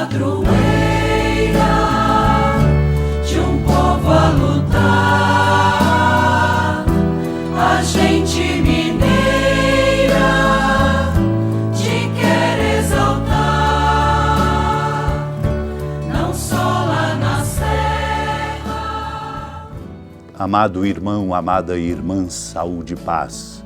padroeira de um povo a lutar, a gente mineira te quer exaltar, não só lá na serra. Amado irmão, amada irmã, saúde e paz.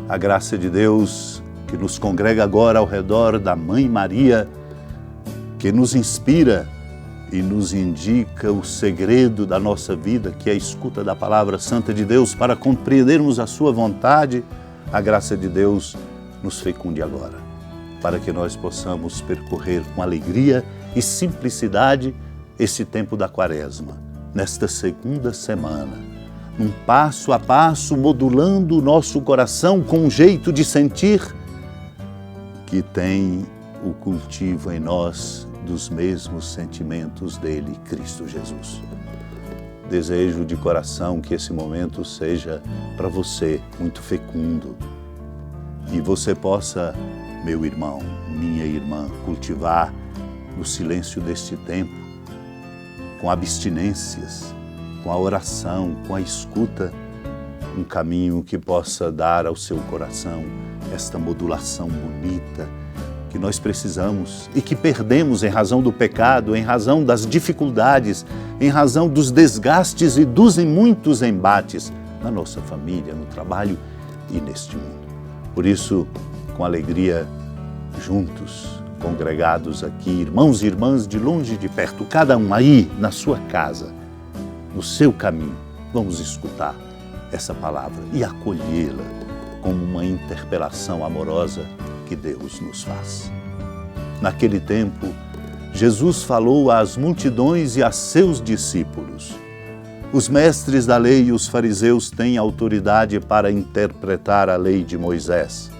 A graça de Deus que nos congrega agora ao redor da Mãe Maria, que nos inspira e nos indica o segredo da nossa vida, que é a escuta da Palavra Santa de Deus para compreendermos a sua vontade. A graça de Deus nos fecunde agora, para que nós possamos percorrer com alegria e simplicidade esse tempo da Quaresma, nesta segunda semana, um passo a passo, modulando o nosso coração com um jeito de sentir que tem o cultivo em nós dos mesmos sentimentos dele, Cristo Jesus. Desejo de coração que esse momento seja para você muito fecundo e você possa, meu irmão, minha irmã, cultivar no silêncio deste tempo, com abstinências, com a oração, com a escuta, um caminho que possa dar ao seu coração esta modulação bonita que nós precisamos e que perdemos em razão do pecado, em razão das dificuldades, em razão dos desgastes e dos muitos embates na nossa família, no trabalho e neste mundo. Por isso, com alegria, juntos, congregados aqui, irmãos e irmãs de longe e de perto, cada um aí na sua casa, no seu caminho, vamos escutar essa palavra e acolhê-la como uma interpelação amorosa que Deus nos faz. Naquele tempo, Jesus falou às multidões e a seus discípulos: os mestres da lei e os fariseus têm autoridade para interpretar a lei de Moisés.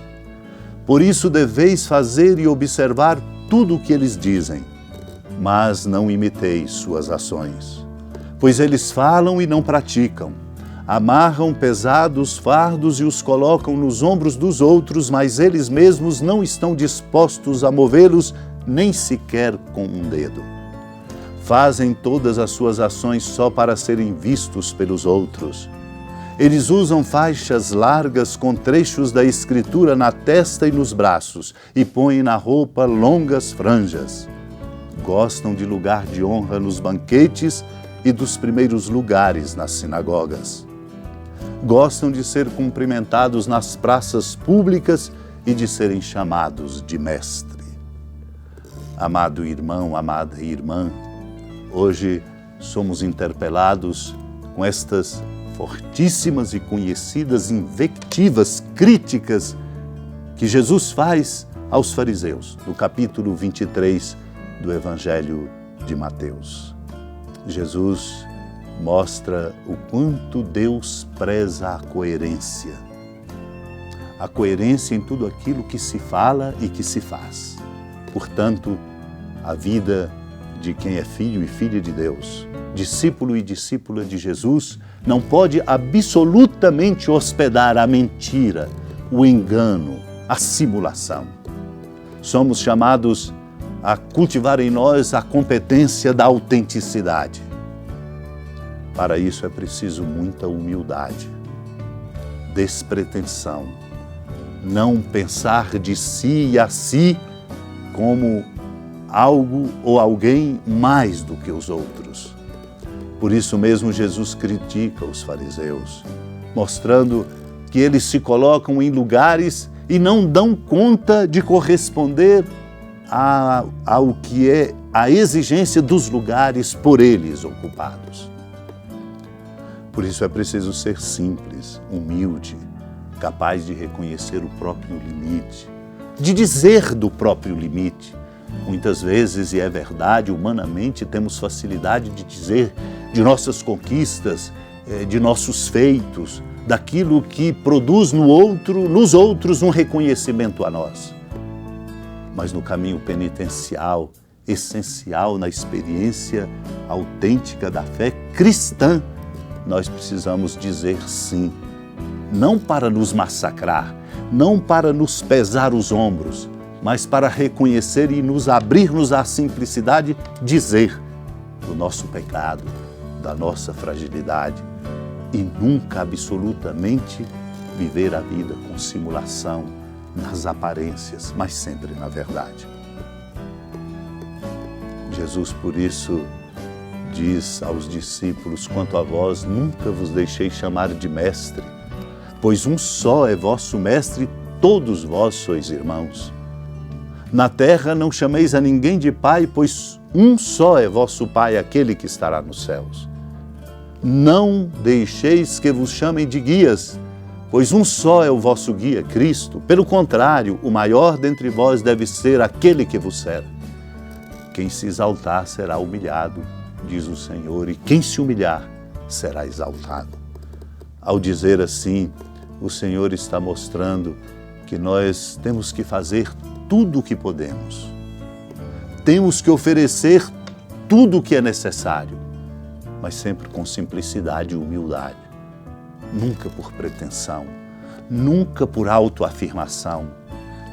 Por isso deveis fazer e observar tudo o que eles dizem, mas não imiteis suas ações, pois eles falam e não praticam. Amarram pesados fardos e os colocam nos ombros dos outros, mas eles mesmos não estão dispostos a movê-los nem sequer com um dedo. Fazem todas as suas ações só para serem vistos pelos outros. Eles usam faixas largas com trechos da Escritura na testa e nos braços e põem na roupa longas franjas. Gostam de lugar de honra nos banquetes e dos primeiros lugares nas sinagogas. Gostam de ser cumprimentados nas praças públicas e de serem chamados de mestre. Amado irmão, amada irmã, hoje somos interpelados com estas fortíssimas e conhecidas invectivas, críticas que Jesus faz aos fariseus, no capítulo 23 do Evangelho de Mateus. Jesus mostra o quanto Deus preza a coerência em tudo aquilo que se fala e que se faz. Portanto, a vida de quem é filho e filha de Deus, discípulo e discípula de Jesus, não pode absolutamente hospedar a mentira, o engano, a simulação. Somos chamados a cultivar em nós a competência da autenticidade. Para isso é preciso muita humildade, despretensão, não pensar de si e a si como algo ou alguém mais do que os outros. Por isso mesmo Jesus critica os fariseus, mostrando que eles se colocam em lugares e não dão conta de corresponder ao que é a exigência dos lugares por eles ocupados. Por isso é preciso ser simples, humilde, capaz de reconhecer o próprio limite, de dizer do próprio limite. Muitas vezes, e é verdade, humanamente temos facilidade de dizer de nossas conquistas, de nossos feitos, daquilo que produz nos outros um reconhecimento a nós. Mas no caminho penitencial, essencial na experiência autêntica da fé cristã, nós precisamos dizer sim, não para nos massacrar, não para nos pesar os ombros, mas para reconhecer e nos abrirmos à simplicidade, dizer do nosso pecado, da nossa fragilidade e nunca absolutamente viver a vida com simulação, nas aparências, mas sempre na verdade. Jesus, por isso, diz aos discípulos: quanto a vós, nunca vos deixei chamar de mestre, pois um só é vosso mestre, todos vós sois irmãos. Na terra não chameis a ninguém de pai, pois um só é vosso Pai, aquele que estará nos céus. Não deixeis que vos chamem de guias, pois um só é o vosso guia, Cristo. Pelo contrário, o maior dentre vós deve ser aquele que vos serve. Quem se exaltar será humilhado, diz o Senhor, e quem se humilhar será exaltado. Ao dizer assim, o Senhor está mostrando que nós temos que fazer tudo o que podemos. Temos que oferecer tudo o que é necessário, mas sempre com simplicidade e humildade. Nunca por pretensão, nunca por autoafirmação,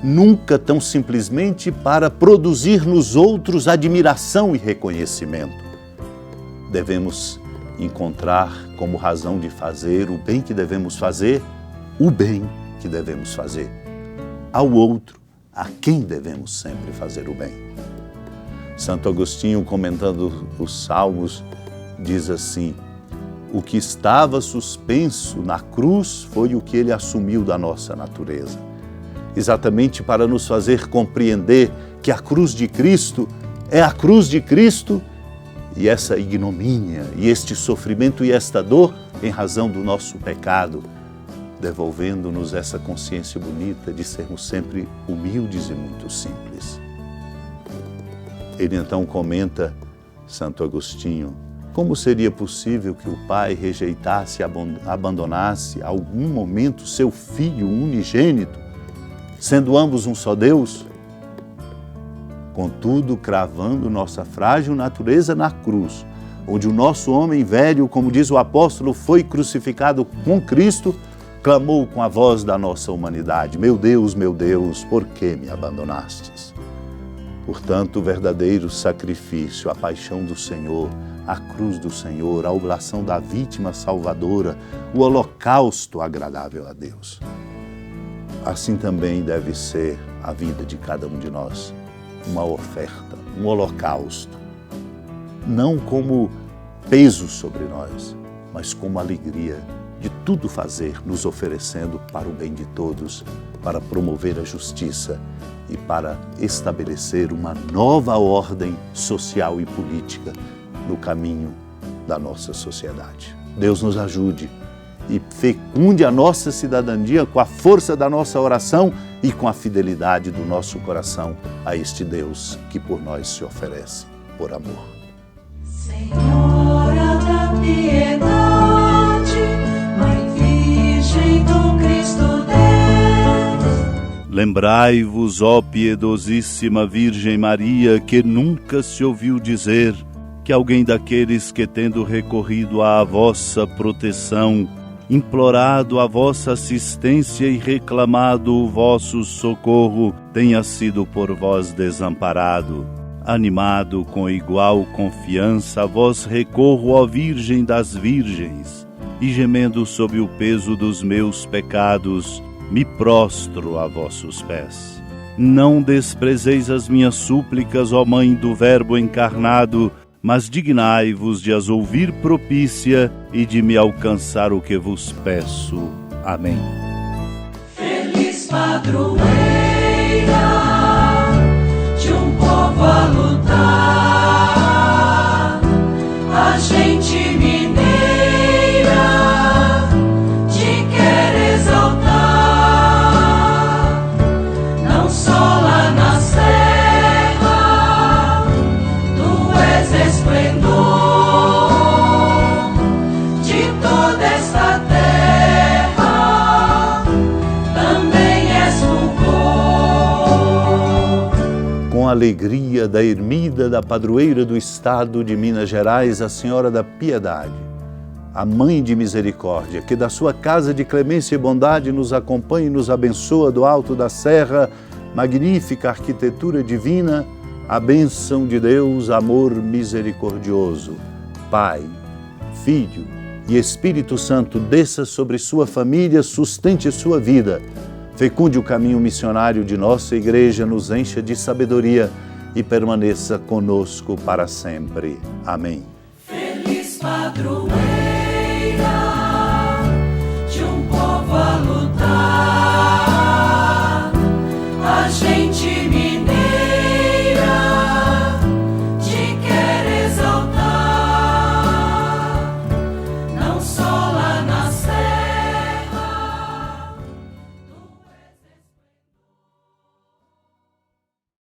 nunca tão simplesmente para produzir nos outros admiração e reconhecimento. Devemos encontrar como razão de fazer o bem que devemos fazer, o bem que devemos fazer ao outro, a quem devemos sempre fazer o bem. Santo Agostinho, comentando os Salmos, diz assim: o que estava suspenso na cruz foi o que ele assumiu da nossa natureza. Exatamente para nos fazer compreender que a cruz de Cristo é a cruz de Cristo e essa ignomínia e este sofrimento e esta dor em razão do nosso pecado, devolvendo-nos essa consciência bonita de sermos sempre humildes e muito simples. Ele então comenta, Santo Agostinho, como seria possível que o Pai rejeitasse e abandonasse a algum momento seu Filho unigênito, sendo ambos um só Deus? Contudo, cravando nossa frágil natureza na cruz, onde o nosso homem velho, como diz o apóstolo, foi crucificado com Cristo, clamou com a voz da nossa humanidade: meu Deus, por que me abandonastes? Portanto, o verdadeiro sacrifício, a paixão do Senhor, a cruz do Senhor, a oblação da vítima salvadora, o holocausto agradável a Deus. Assim também deve ser a vida de cada um de nós, uma oferta, um holocausto, não como peso sobre nós, mas como alegria de tudo fazer, nos oferecendo para o bem de todos, para promover a justiça e para estabelecer uma nova ordem social e política no caminho da nossa sociedade. Deus nos ajude e fecunde a nossa cidadania com a força da nossa oração e com a fidelidade do nosso coração a este Deus que por nós se oferece por amor. Senhora da piedade, Mãe Virgem do Cristo Deus. Lembrai-vos, ó piedosíssima Virgem Maria, que nunca se ouviu dizer que alguém daqueles que, tendo recorrido à vossa proteção, implorado a vossa assistência e reclamado o vosso socorro, tenha sido por vós desamparado. Animado com igual confiança, a vós recorro, ó Virgem das Virgens, e gemendo sob o peso dos meus pecados, me prostro a vossos pés. Não desprezeis as minhas súplicas, ó Mãe do Verbo encarnado, mas dignai-vos de as ouvir propícia e de me alcançar o que vos peço. Amém. Feliz padroeira de um povo a lutar, a gente mineira te quer exaltar, não só lá na serra, tu és esplendor de toda esta terra, também és fulgor. Com a alegria da ermida da padroeira do estado de Minas Gerais, a Senhora da Piedade, a Mãe de Misericórdia, que da sua casa de clemência e bondade nos acompanha e nos abençoa do alto da serra, magnífica arquitetura divina, a bênção de Deus, amor misericordioso, Pai, Filho e Espírito Santo, desça sobre sua família, sustente sua vida, fecunde o caminho missionário de nossa Igreja, nos encha de sabedoria e permaneça conosco para sempre. Amém. Feliz padroeiro.